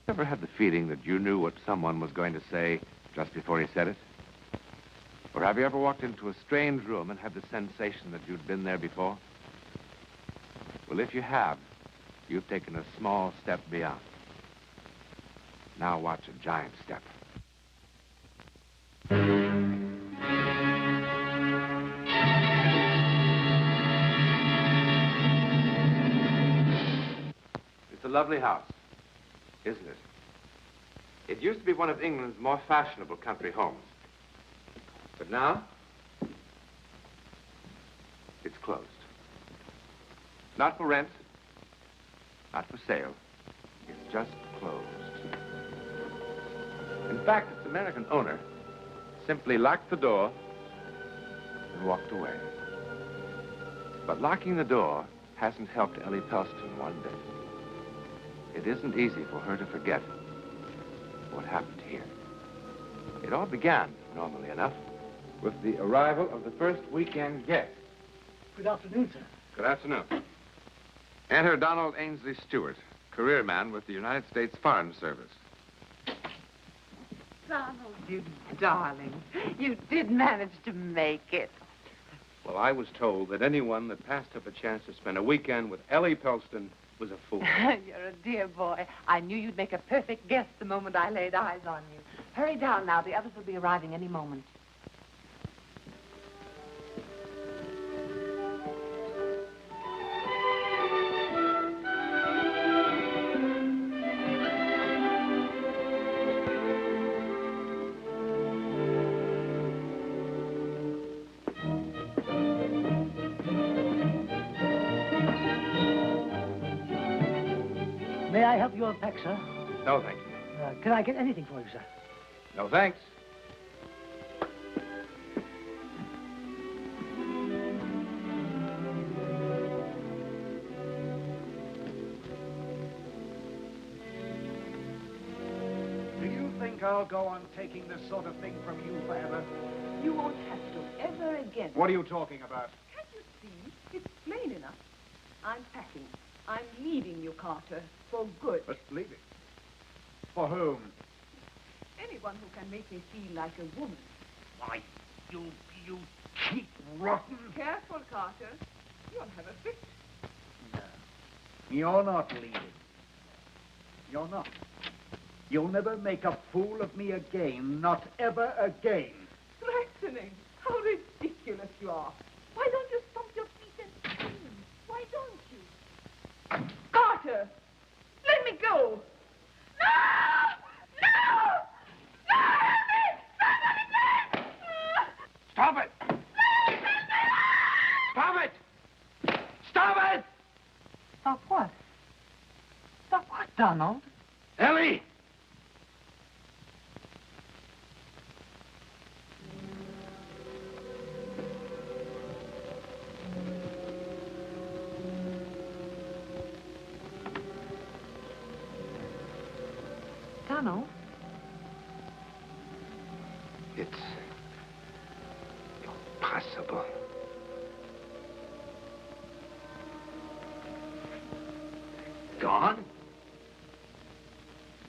Ever had the feeling that you knew what someone was going to say just before he said it? Or have you ever walked into a strange room and had the sensation that you'd been there before? Well, if you have, you've taken a small step beyond. Now watch a giant step. It's a lovely house, isn't it? It used to be one of England's more fashionable country homes. But now, it's closed. Not for rent, not for sale. It's just closed. In fact, its American owner simply locked the door and walked away. But locking the door hasn't helped Ellie Pelston one bit. It isn't easy for her to forget what happened here. It all began, normally enough, with the arrival of the first weekend guest. Good afternoon, sir. Good afternoon. Enter Donald Ainsley Stewart, career man with the United States Foreign Service. Donald, you darling. You did manage to make it. Well, I was told that anyone that passed up a chance to spend a weekend with Ellie Pelston was a fool. You're a dear boy. I knew you'd make a perfect guest the moment I laid eyes on you. Hurry down now. The others will be arriving any moment. May I help you unpack, sir? No, thank you. Can I get anything for you, sir? No, thanks. Do you think I'll go on taking this sort of thing from you forever? You won't have to ever again. What are you talking about? Can't you see? It's plain enough. I'm packing. I'm leaving you, Carter, for good. But leaving. For whom? Anyone who can make me feel like a woman. Why, you cheap, rotten... Careful, Carter. You'll have a fit. No. You're not leaving. You're not. You'll never make a fool of me again. Not ever again. Threatening. How ridiculous you are. Why don't you stomp your feet and scream? Why don't you? Carter! Let me go! No! No! No! Help me! Somebody, please! Stop it! Stop it! Stop it! Stop what? Stop what, Donald? Ellie! Donald? It's impossible. Gone?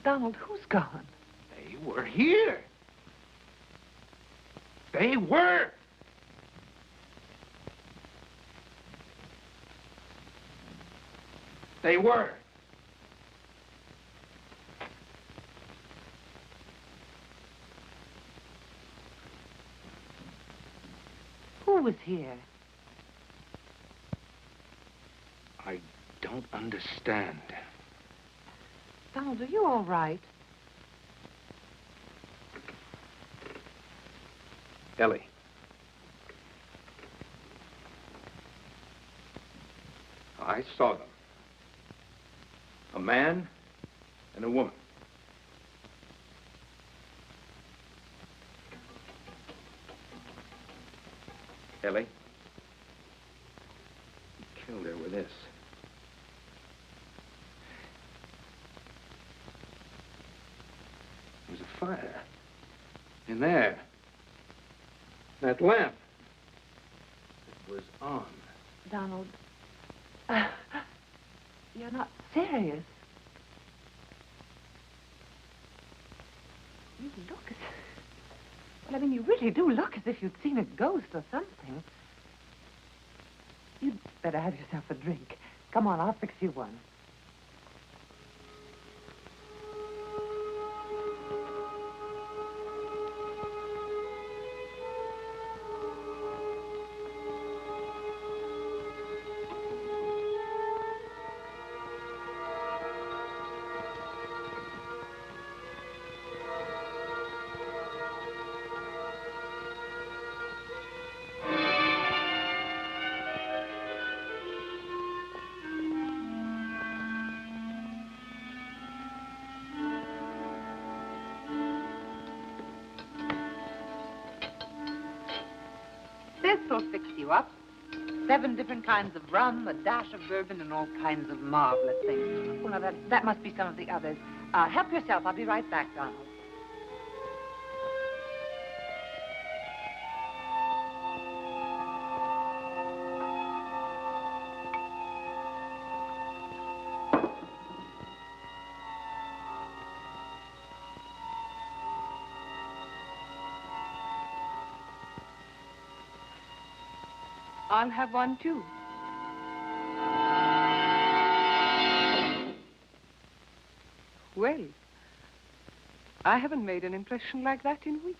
Donald, who's gone? They were here. They were. They were. Who was here? I don't understand. Donald, are you all right? Ellie. I saw them. A man and a woman. Ellie, he killed her with this. There was a fire in there. That lamp. It was on. Donald, you're not serious. You look as... Well, I mean, you really do look as if you'd seen a ghost or something. You'd better have yourself a drink. Come on, I'll fix you one. This will fix you up. 7 different kinds of rum, a dash of bourbon, and all kinds of marvelous things. Oh, now, that must be some of the others. Help yourself. I'll be right back, Donald. I'll have one, too. Well, I haven't made an impression like that in weeks.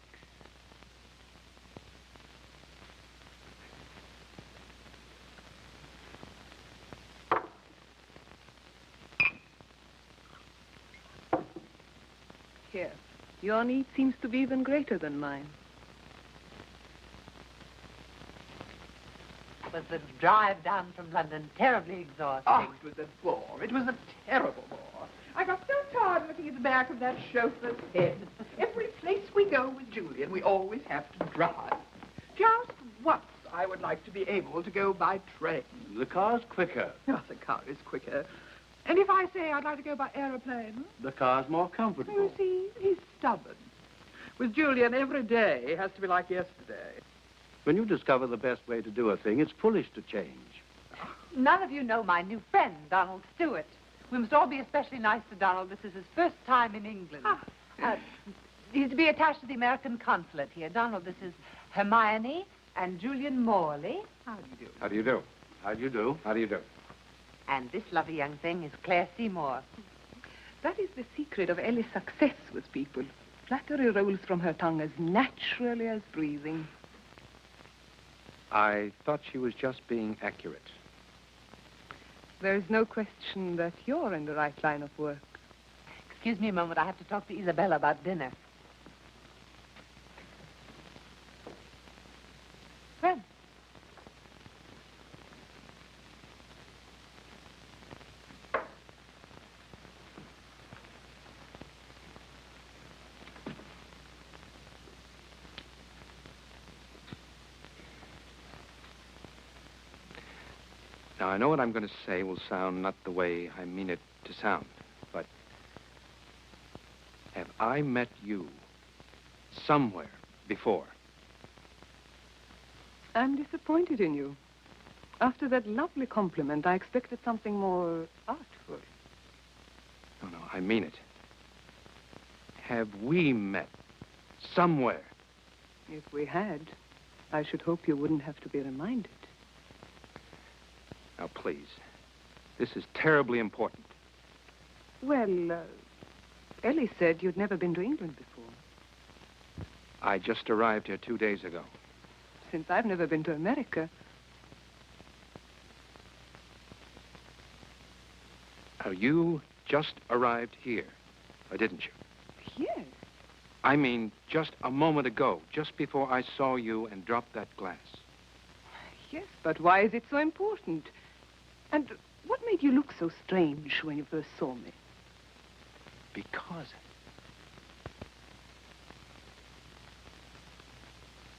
Here, your need seems to be even greater than mine. Was the drive down from London terribly exhausting? Oh, it was a bore. It was a terrible bore. I got so tired looking at the back of that chauffeur's head. Every place we go with Julian, we always have to drive. Just once, I would like to be able to go by train. The car's quicker. Oh, the car is quicker. And if I say I'd like to go by aeroplane? The car's more comfortable. You see, he's stubborn. With Julian, every day has to be like yesterday. When you discover the best way to do a thing, it's foolish to change. None of you know my new friend, Donald Stewart. We must all be especially nice to Donald. This is his first time in England. He's to be attached to the American consulate here. Donald, this is Hermione and Julian Morley. How do you do? How do you do? How do you do? How do you do? And this lovely young thing is Claire Seymour. That is the secret of Ellie's success with people. Flattery rolls from her tongue as naturally as breathing. I thought she was just being accurate. There's no question that you're in the right line of work. Excuse me a moment. I have to talk to Isabella about dinner. Well, now, I know what I'm going to say will sound not the way I mean it to sound, but have I met you somewhere before? I'm disappointed in you. After that lovely compliment, I expected something more artful. No, I mean it. Have we met somewhere? If we had, I should hope you wouldn't have to be reminded. Now, please. This is terribly important. Well, Ellie said you'd never been to England before. I just arrived here 2 days ago. Since I've never been to America. Now, you just arrived here, or didn't you? Yes. I mean, just a moment ago, just before I saw you and dropped that glass. Yes, but why is it so important? And what made you look so strange when you first saw me? Because...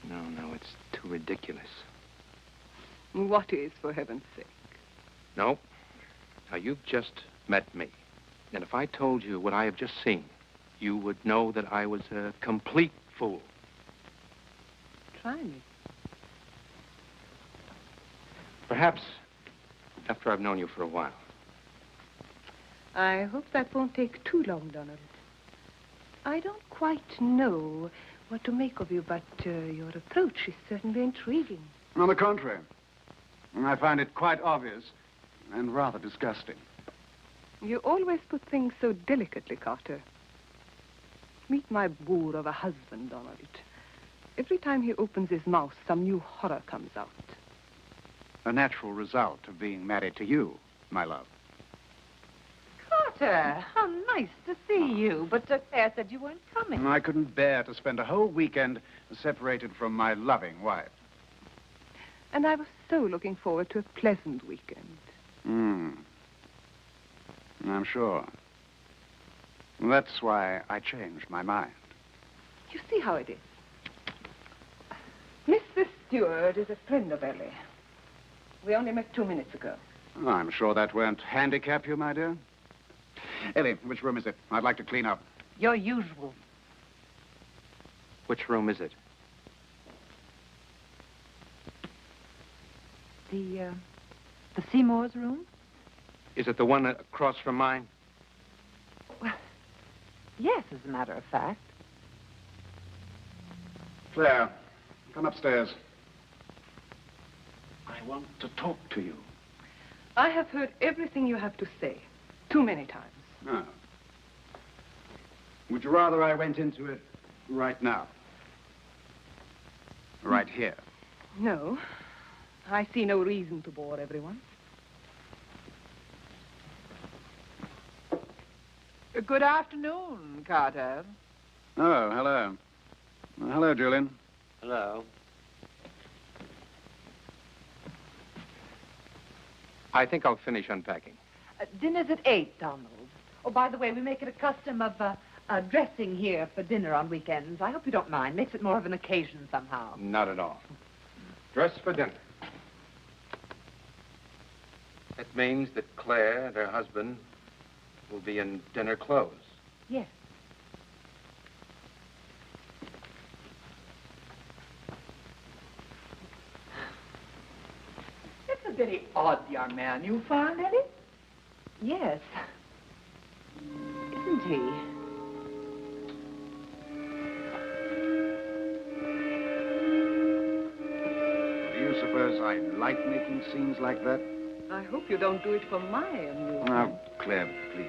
No, it's too ridiculous. What is, for heaven's sake? No. Now, you've just met me. And if I told you what I have just seen, you would know that I was a complete fool. Try me. Perhaps after I've known you for a while. I hope that won't take too long, Donald. I don't quite know what to make of you, but your approach is certainly intriguing. On the contrary, I find it quite obvious and rather disgusting. You always put things so delicately, Carter. Meet my boor of a husband, Donald. Every time he opens his mouth, some new horror comes out. A natural result of being married to you, my love. Carter, how nice to see you. But Claire said you weren't coming. I couldn't bear to spend a whole weekend separated from my loving wife. And I was so looking forward to a pleasant weekend. I'm sure. That's why I changed my mind. You see how it is. Mrs. Stewart is a friend of Ellie. We only met 2 minutes ago. Oh, I'm sure that won't handicap you, my dear. Ellie, which room is it? I'd like to clean up. Your usual. Which room is it? The Seymour's room? Is it the one across from mine? Well, yes, as a matter of fact. Claire, come upstairs. I want to talk to you. I have heard everything you have to say. Too many times. Ah. Would you rather I went into it right now? Right here? No. I see no reason to bore everyone. Good afternoon, Carter. Oh, hello. Hello, Julian. Hello. I think I'll finish unpacking. Dinner's at 8, Donald. Oh, by the way, we make it a custom of dressing here for dinner on weekends. I hope you don't mind. Makes it more of an occasion somehow. Not at all. Dress for dinner. It means that Claire and her husband will be in dinner clothes. Yes. It's a very odd young man you found, Ellie. Yes. Isn't he? Do you suppose I like making scenes like that? I hope you don't do it for my amusement. Now, Claire, please.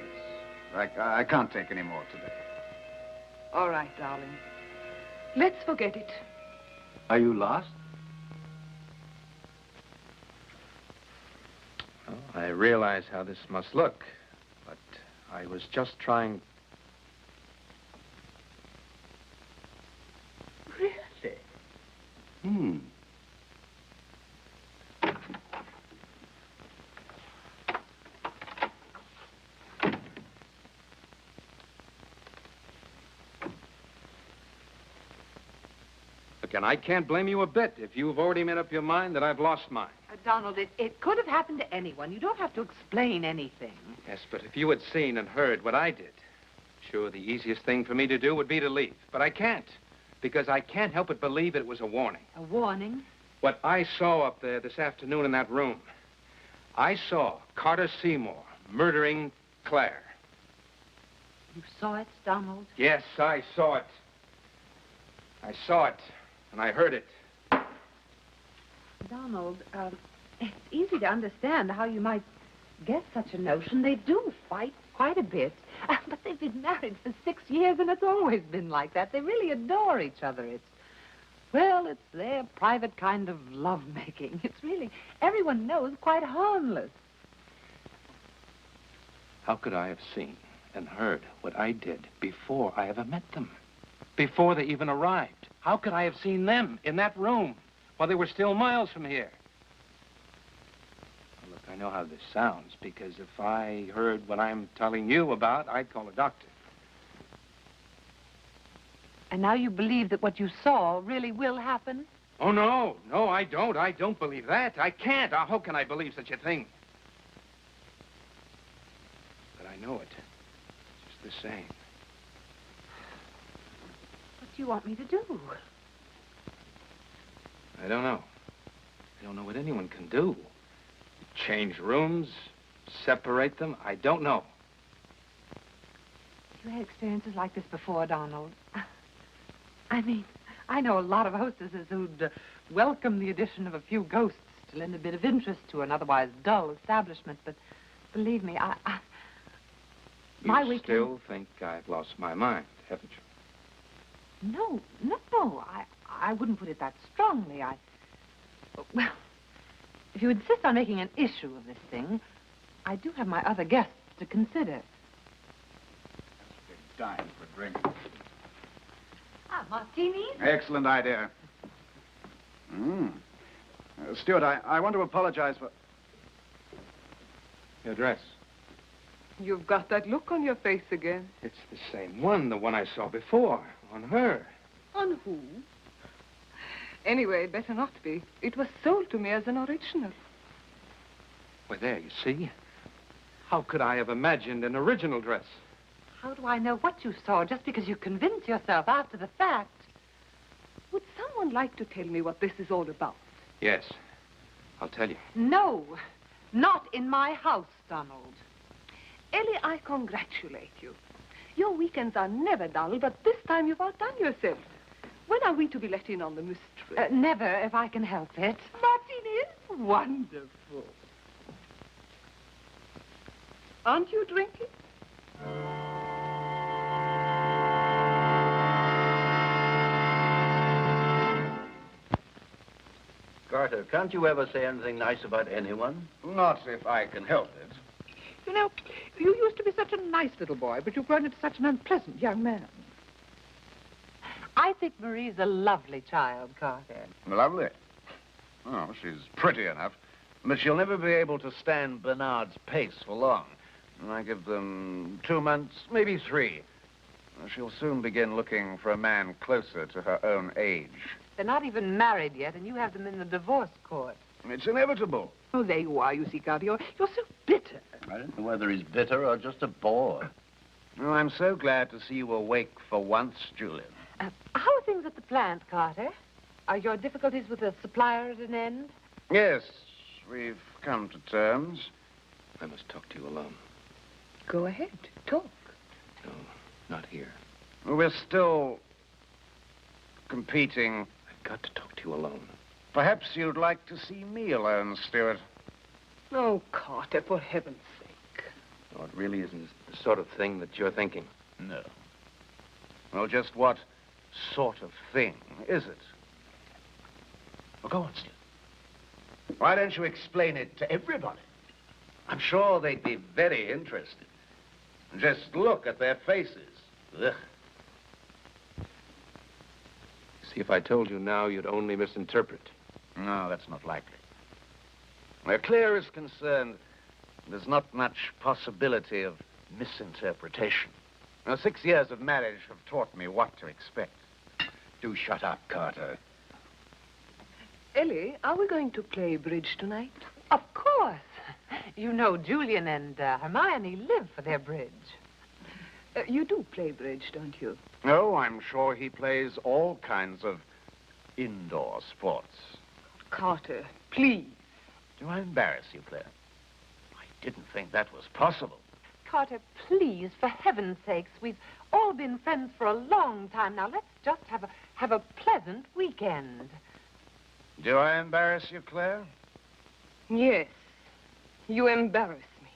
I can't take any more today. All right, darling. Let's forget it. Are you lost? Well, I realize how this must look, but I was just trying... Really? Look, and I can't blame you a bit if you've already made up your mind that I've lost mine. Donald, it could have happened to anyone. You don't have to explain anything. Yes, but if you had seen and heard what I did, sure, the easiest thing for me to do would be to leave. But I can't, because I can't help but believe it was a warning. A warning? What I saw up there this afternoon in that room, I saw Carter Seymour murdering Claire. You saw it, Donald? Yes, I saw it. I saw it, and I heard it. Donald, it's easy to understand how you might get such a notion. They do fight quite a bit. But they've been married for 6 years, and it's always been like that. They really adore each other. It's their private kind of lovemaking. It's really, everyone knows, quite harmless. How could I have seen and heard what I did before I ever met them? Before they even arrived? How could I have seen them in that room while they were still miles from here? Well, look, I know how this sounds, because if I heard what I'm telling you about, I'd call a doctor. And now you believe that what you saw really will happen? Oh, no. No, I don't. I don't believe that. I can't. How can I believe such a thing? But I know it. Just the same. What do you want me to do? I don't know. I don't know what anyone can do. Change rooms, separate them. I don't know. you had experiences like this before, Donald? I mean, I know a lot of hostesses who'd welcome the addition of a few ghosts to lend a bit of interest to an otherwise dull establishment, but believe me, my You weekend... still think I've lost my mind, haven't you? No. I wouldn't put it that strongly. Well, if you insist on making an issue of this thing, I do have my other guests to consider. That's a big dime for a drink. Martinis? Excellent idea. Stuart, I want to apologize for... Your dress. You've got that look on your face again. It's the same one, the one I saw before, on her. On who? Anyway, better not be. It was sold to me as an original. Well, there, you see. How could I have imagined an original dress? How do I know what you saw just because you convince yourself after the fact? Would someone like to tell me what this is all about? Yes, I'll tell you. No, not in my house, Donald. Ellie, I congratulate you. Your weekends are never dull, but this time you've outdone yourself. When are we to be let in on the mystery? Never, if I can help it. Martini, wonderful. Aren't you drinking? Carter, can't you ever say anything nice about anyone? Not if I can help it. You know, you used to be such a nice little boy, but you've grown into such an unpleasant young man. I think Marie's a lovely child, Carter. Lovely. Oh, she's pretty enough, but she'll never be able to stand Bernard's pace for long. I give them 2 months, maybe 3. She'll soon begin looking for a man closer to her own age. They're not even married yet, and you have them in the divorce court. It's inevitable. Oh, there you are, you see, Carter. You're so bitter. I don't know whether he's bitter or just a bore. Oh, I'm so glad to see you awake for once, Julian. How are things at the plant, Carter? Are your difficulties with the supplier at an end? Yes, we've come to terms. I must talk to you alone. Go ahead, talk. No, not here. We're still competing. I've got to talk to you alone. Perhaps you'd like to see me alone, Stuart. Oh, Carter, for heaven's sake. No, it really isn't the sort of thing that you're thinking. No. Well, just what sort of thing is it? Well, go on, Stuart. Why don't you explain it to everybody? I'm sure they'd be very interested. Just look at their faces. Ugh. See, if I told you now, you'd only misinterpret. No, that's not likely. Where Claire is concerned, there's not much possibility of misinterpretation. Now, 6 years of marriage have taught me what to expect. Do shut up, Carter. Ellie, are we going to play bridge tonight? Of course. You know Julian and Hermione live for their bridge. You do play bridge, don't you? Oh, I'm sure he plays all kinds of indoor sports. Carter, please. Do I embarrass you, Claire? I didn't think that was possible. Carter, please, for heaven's sakes, we've all been friends for a long time now. Let's just have a pleasant weekend. Do I embarrass you, Claire? Yes, you embarrass me.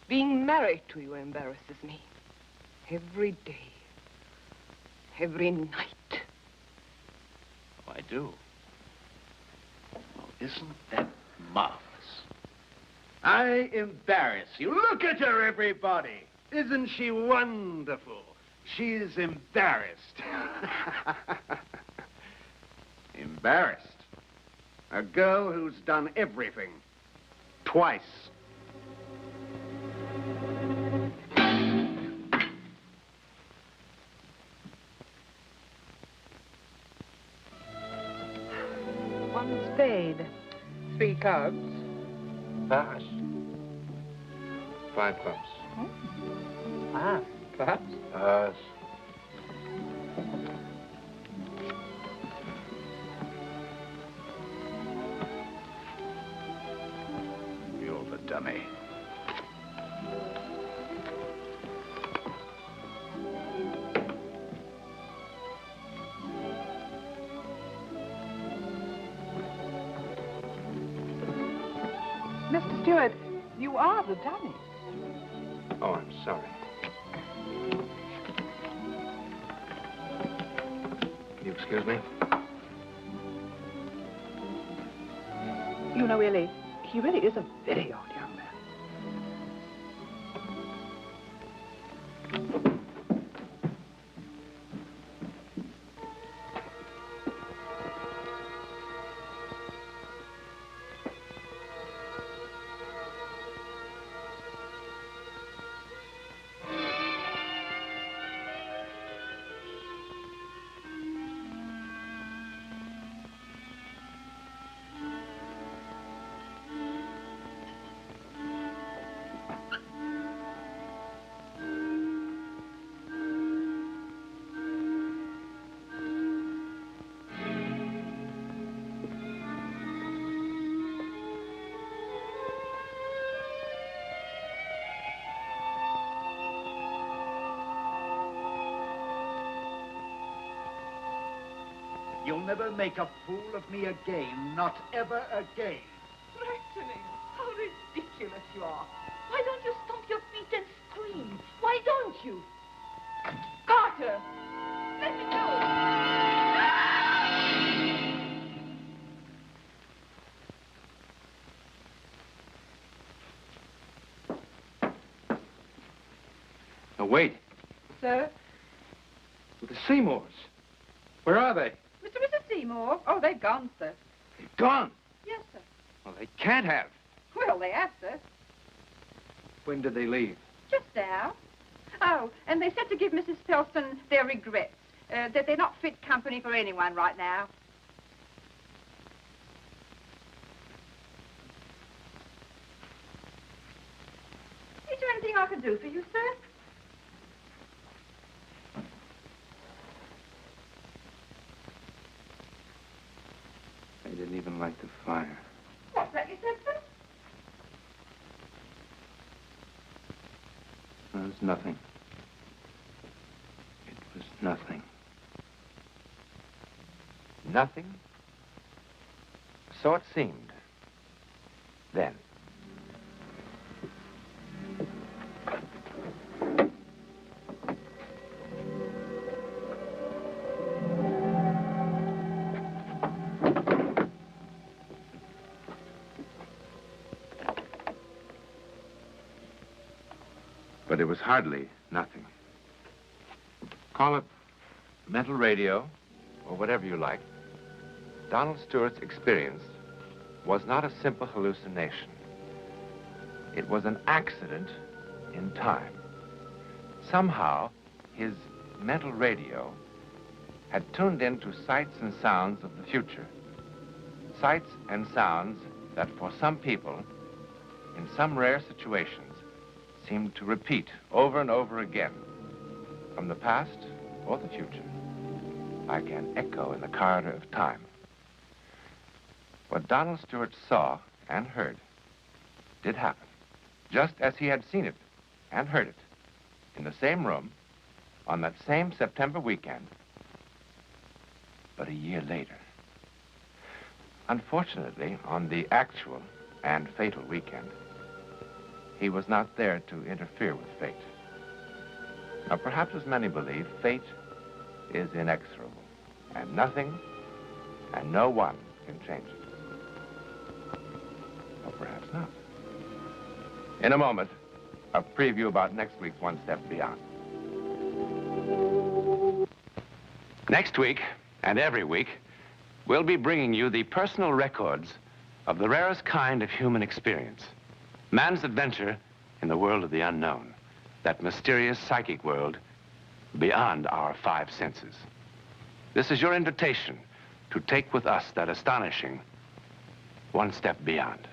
Being married to you embarrasses me. Every day. Every night. Oh, I do. Oh, isn't that marvelous? I embarrass you. Look at her, everybody. Isn't she wonderful? She's embarrassed. Embarrassed? A girl who's done everything. Twice. One spade. 3 clubs. Pass. 5 clubs. Ah. Perhaps. Pass. You're the dummy. Mr. Stewart, you are the dummy. Oh, I'm sorry. Can you excuse me? You know, Ellie, he really is a very odd young man. You'll never make a fool of me again, not ever again. Threatening. How ridiculous you are. Why don't you stomp your feet and scream? Why don't you? Carter! Let me go! Now, wait. Sir? The Seymours. Where are they? Mr. and Mrs. Seymour? Oh, they've gone, sir. They've gone. Yes, sir. Well, they can't have. Well, they have, sir. When did they leave? Just now. Oh, and they said to give Mrs. Pelston their regrets, that they're not fit company for anyone right now. Is there anything I can do for you, sir? They didn't even light the fire. What's that you said, sir? No, it was nothing. It was nothing. Nothing? So it seemed. Then. But it was hardly nothing. Call it mental radio, or whatever you like. Donald Stewart's experience was not a simple hallucination. It was an accident in time. Somehow, his mental radio had tuned into sights and sounds of the future. Sights and sounds that for some people, in some rare situations, seemed to repeat over and over again, from the past or the future, like an echo in the corridor of time. What Donald Stewart saw and heard did happen, just as he had seen it and heard it, in the same room, on that same September weekend, but a year later. Unfortunately, on the actual and fatal weekend, he was not there to interfere with fate. Now, perhaps as many believe, fate is inexorable, and nothing and no one can change it. Or perhaps not. In a moment, a preview about next week's One Step Beyond. Next week, and every week, we'll be bringing you the personal records of the rarest kind of human experience. Man's adventure in the world of the unknown, that mysterious psychic world beyond our five senses. This is your invitation to take with us that astonishing one step beyond.